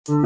Halo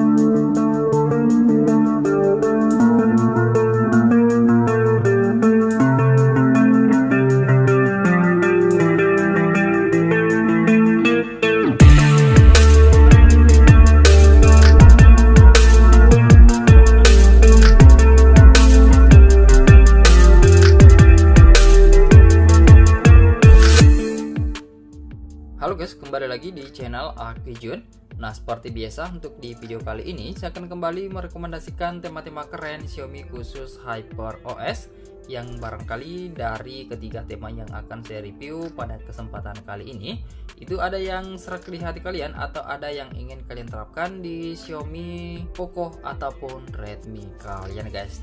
guys, kembali lagi di channel Aki Jun. Nah, seperti biasa untuk di video kali ini saya akan kembali merekomendasikan tema-tema keren Xiaomi khusus HyperOS yang barangkali dari ketiga tema yang akan saya review pada kesempatan kali ini itu ada yang serak di hati kalian atau ada yang ingin kalian terapkan di Xiaomi, Poco ataupun Redmi kalian guys.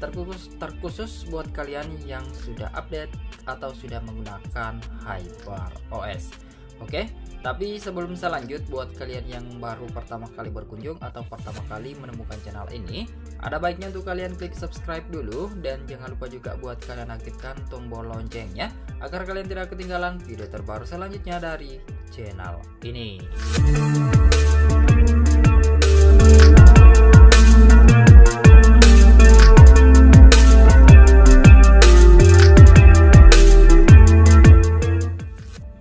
Terkhusus buat kalian yang sudah update atau sudah menggunakan HyperOS. Oke, tapi sebelum saya lanjut, buat kalian yang baru pertama kali berkunjung atau pertama kali menemukan channel ini, ada baiknya untuk kalian klik subscribe dulu dan jangan lupa juga buat kalian aktifkan tombol loncengnya agar kalian tidak ketinggalan video terbaru selanjutnya dari channel ini.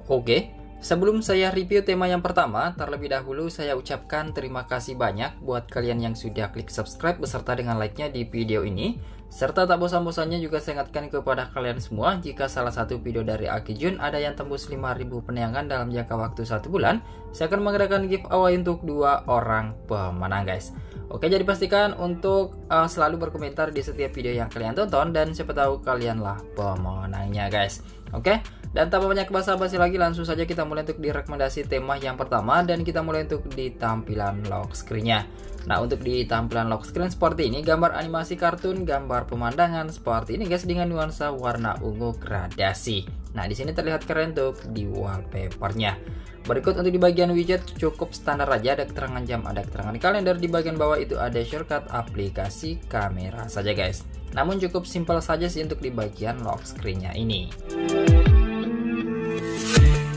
Oke. Sebelum saya review tema yang pertama, terlebih dahulu saya ucapkan terima kasih banyak buat kalian yang sudah klik subscribe beserta dengan like-nya di video ini. Serta tak bosan-bosannya juga saya ingatkan kepada kalian semua, jika salah satu video dari Aki Jun ada yang tembus 5.000 penayangan dalam jangka waktu 1 bulan, saya akan mengadakan giveaway untuk 2 orang pemenang guys. Oke, jadi pastikan untuk selalu berkomentar di setiap video yang kalian tonton dan siapa tahu kalianlah pemenangnya guys. Oke, dan tanpa banyak basa-basi lagi langsung saja kita mulai untuk direkomendasi tema yang pertama dan kita mulai untuk di tampilan lock screen-nya. Nah, untuk di tampilan lock screen seperti ini, gambar animasi kartun, gambar pemandangan seperti ini guys dengan nuansa warna ungu gradasi. Nah, di sini terlihat keren untuk di wallpapernya. Berikut untuk di bagian widget cukup standar aja, ada keterangan jam, ada keterangan kalender. Di bagian bawah itu ada shortcut aplikasi kamera saja guys. Namun cukup simpel saja sih untuk di bagian lock screen-nya ini.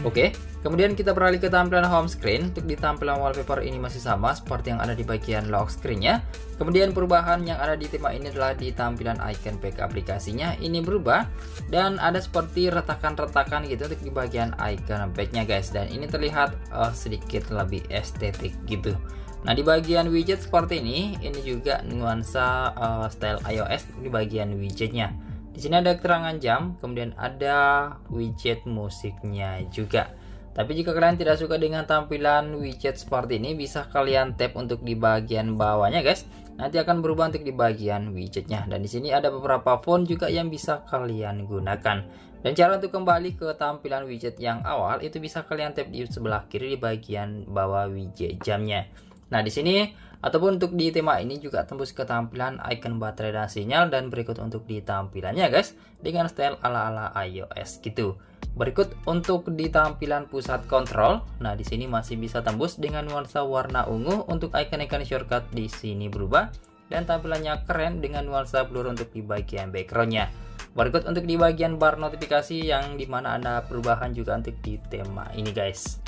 Oke, kemudian kita beralih ke tampilan home screen. Untuk di tampilan wallpaper ini masih sama seperti yang ada di bagian lock screen-nya. Kemudian perubahan yang ada di tema ini adalah di tampilan icon pack aplikasinya ini berubah dan ada seperti retakan-retakan gitu untuk di bagian icon pack-nya guys, dan ini terlihat sedikit lebih estetik gitu. Nah, di bagian widget seperti ini juga nuansa style iOS di bagian widgetnya. Di sini ada keterangan jam, kemudian ada widget musiknya juga. Tapi jika kalian tidak suka dengan tampilan widget seperti ini, bisa kalian tap untuk di bagian bawahnya guys. Nanti akan berubah untuk di bagian widgetnya. Dan di sini ada beberapa font juga yang bisa kalian gunakan. Dan cara untuk kembali ke tampilan widget yang awal itu bisa kalian tap di sebelah kiri di bagian bawah widget jamnya. Nah, di sini ataupun untuk di tema ini juga tembus ke tampilan icon baterai dan sinyal, dan berikut untuk di tampilannya guys dengan style ala-ala iOS gitu. Berikut untuk di tampilan pusat kontrol. Nah, di sini masih bisa tembus dengan nuansa warna ungu. Untuk icon-icon shortcut di sini berubah dan tampilannya keren dengan nuansa blur untuk di bagian backgroundnya. Berikut untuk di bagian bar notifikasi yang dimana ada perubahan juga untuk di tema ini guys.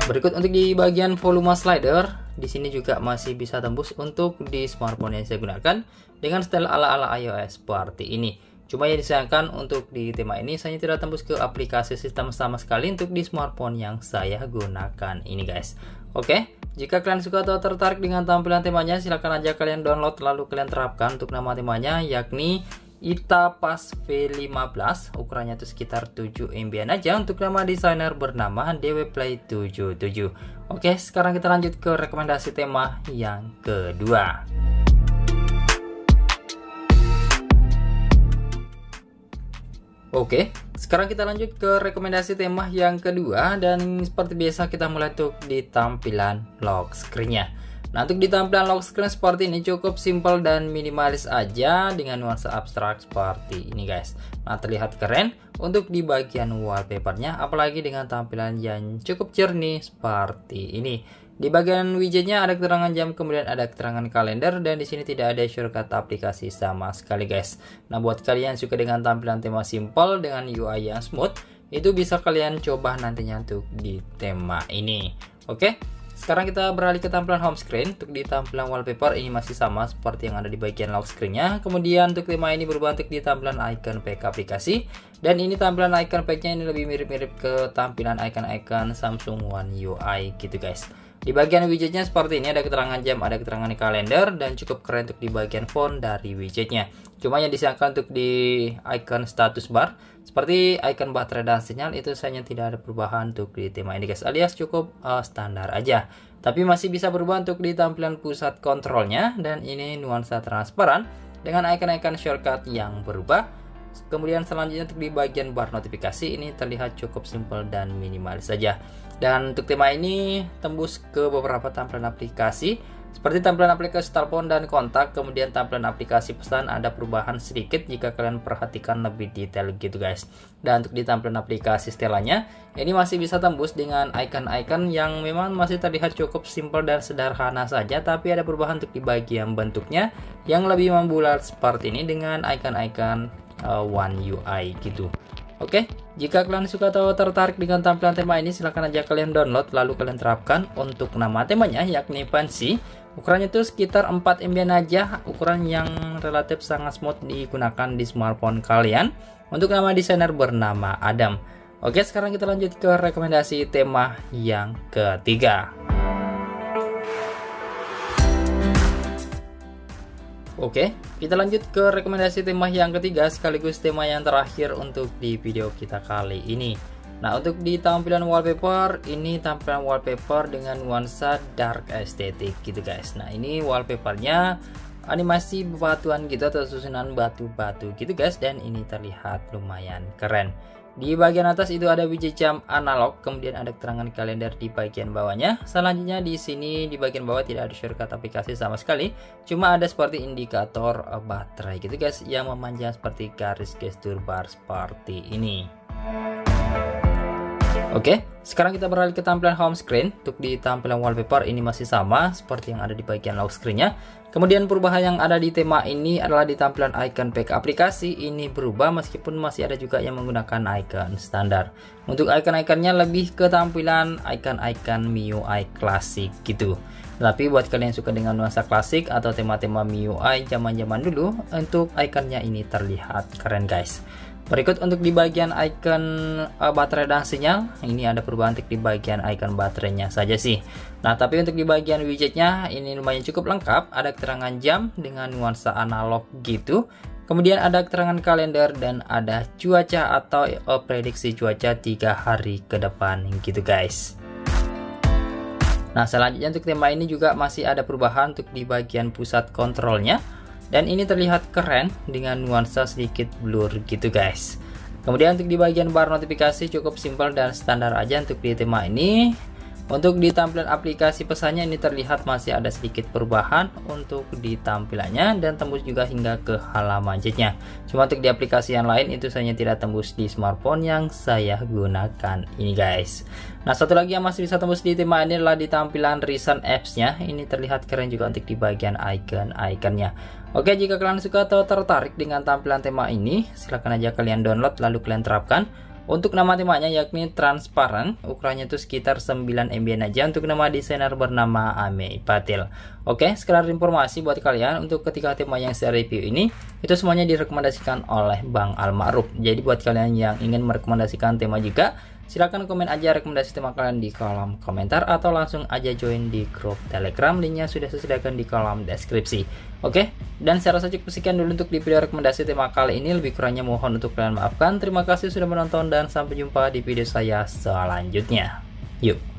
Berikut untuk di bagian volume slider, di sini juga masih bisa tembus untuk di smartphone yang saya gunakan dengan style ala-ala iOS seperti ini. Cuma yang disayangkan untuk di tema ini saya tidak tembus ke aplikasi sistem sama sekali untuk di smartphone yang saya gunakan ini guys. Oke, jika kalian suka atau tertarik dengan tampilan temanya, silahkan aja kalian download lalu kalian terapkan. Untuk nama temanya yakni Itapas V15, ukurannya itu sekitar 7 MB aja. Untuk nama desainer bernama DWPlay77. Oke, sekarang kita lanjut ke rekomendasi tema yang kedua. Oke, sekarang kita lanjut ke rekomendasi tema yang kedua, dan seperti biasa kita mulai untuk di tampilan lock screen-nya. Nah, untuk di tampilan lock screen seperti ini cukup simple dan minimalis aja dengan nuansa abstrak seperti ini guys. Nah, terlihat keren untuk di bagian wallpapernya, apalagi dengan tampilan yang cukup jernih seperti ini. Di bagian widgetnya ada keterangan jam, kemudian ada keterangan kalender, dan di sini tidak ada shortcut aplikasi sama sekali guys. Nah, buat kalian yang suka dengan tampilan tema simple dengan UI yang smooth, itu bisa kalian coba nantinya untuk di tema ini. Oke. sekarang kita beralih ke tampilan home screen. Untuk di tampilan wallpaper ini masih sama seperti yang ada di bagian lock screen-nya. Kemudian untuk tema ini berubah untuk di tampilan icon pack aplikasi. Dan ini tampilan icon pack-nya ini lebih mirip-mirip ke tampilan icon-icon Samsung One UI gitu guys. Di bagian widgetnya seperti ini, ada keterangan jam, ada keterangan kalender, dan cukup keren untuk di bagian font dari widgetnya. Cuma yang disayangkan untuk di icon status bar, seperti icon baterai dan sinyal, itu sayangnya tidak ada perubahan untuk di tema ini guys, alias cukup standar aja. Tapi masih bisa berubah untuk di tampilan pusat kontrolnya, dan ini nuansa transparan dengan icon-icon shortcut yang berubah. Kemudian selanjutnya untuk di bagian bar notifikasi ini terlihat cukup simpel dan minimalis saja. Dan untuk tema ini tembus ke beberapa tampilan aplikasi seperti tampilan aplikasi telepon dan kontak. Kemudian tampilan aplikasi pesan ada perubahan sedikit jika kalian perhatikan lebih detail gitu guys. Dan untuk di tampilan aplikasi setelahnya ini masih bisa tembus dengan icon-icon yang memang masih terlihat cukup simpel dan sederhana saja, tapi ada perubahan untuk di bagian bentuknya yang lebih membulat seperti ini dengan icon-icon One UI gitu. Oke, jika kalian suka atau tertarik dengan tampilan tema ini, silahkan aja kalian download lalu kalian terapkan. Untuk nama temanya yakni Fancy, ukurannya itu sekitar 4 MB aja, ukuran yang relatif sangat smooth digunakan di smartphone kalian. Untuk nama desainer bernama Adam. Oke, sekarang kita lanjut ke rekomendasi tema yang ketiga. Oke, kita lanjut ke rekomendasi tema yang ketiga sekaligus tema yang terakhir untuk di video kita kali ini. Nah, untuk di tampilan wallpaper, ini tampilan wallpaper dengan nuansa dark estetik gitu guys. Nah, ini wallpapernya animasi bebatuan gitu atau susunan batu-batu gitu guys, dan ini terlihat lumayan keren. Di bagian atas itu ada widget jam analog, kemudian ada keterangan kalender di bagian bawahnya. Selanjutnya di sini di bagian bawah tidak ada shortcut aplikasi sama sekali, cuma ada seperti indikator baterai gitu guys yang memanjang seperti garis gestur bar seperti ini. Oke, sekarang kita beralih ke tampilan home screen. Untuk di tampilan wallpaper ini masih sama seperti yang ada di bagian lock screen-nya. Kemudian perubahan yang ada di tema ini adalah di tampilan icon pack aplikasi ini berubah, meskipun masih ada juga yang menggunakan icon standar. Untuk icon-iconnya lebih ke tampilan icon-icon MIUI klasik gitu. Tapi buat kalian yang suka dengan nuansa klasik atau tema-tema MIUI zaman-zaman dulu, untuk iconnya ini terlihat keren guys. Berikut untuk di bagian icon baterai dan sinyal, ini ada perubahan untuk di bagian icon baterainya saja sih. Nah, tapi untuk di bagian widgetnya ini lumayan cukup lengkap, ada keterangan jam dengan nuansa analog gitu. Kemudian ada keterangan kalender dan ada cuaca atau prediksi cuaca 3 hari ke depan gitu guys. Nah, selanjutnya untuk tema ini juga masih ada perubahan untuk di bagian pusat kontrolnya. Dan ini terlihat keren dengan nuansa sedikit blur gitu guys. Kemudian untuk di bagian bar notifikasi cukup simpel dan standar aja untuk di tema ini. Untuk di tampilan aplikasi pesannya ini terlihat masih ada sedikit perubahan untuk di tampilannya dan tembus juga hingga ke halaman chatnya. Cuma untuk di aplikasi yang lain itu saya tidak tembus di smartphone yang saya gunakan ini guys. Nah, satu lagi yang masih bisa tembus di tema ini adalah di tampilan recent apps-nya. Ini terlihat keren juga untuk di bagian icon-iconnya. Oke, jika kalian suka atau tertarik dengan tampilan tema ini, silahkan aja kalian download lalu kalian terapkan. Untuk nama temanya yakni transparan, ukurannya itu sekitar 9 MB aja untuk nama desainer bernama Ame Patil. Oke, sekedar informasi buat kalian, untuk ketiga tema yang saya review ini, itu semuanya direkomendasikan oleh Bang Al Ma'ruf. Jadi buat kalian yang ingin merekomendasikan tema juga, silahkan komen aja rekomendasi tema kalian di kolom komentar atau langsung aja join di grup Telegram, linknya sudah saya sediakan di kolom deskripsi. Oke, dan saya rasa cukup sekian dulu untuk di video rekomendasi tema kali ini. Lebih kurangnya mohon untuk kalian maafkan. Terima kasih sudah menonton dan sampai jumpa di video saya selanjutnya. Yuk.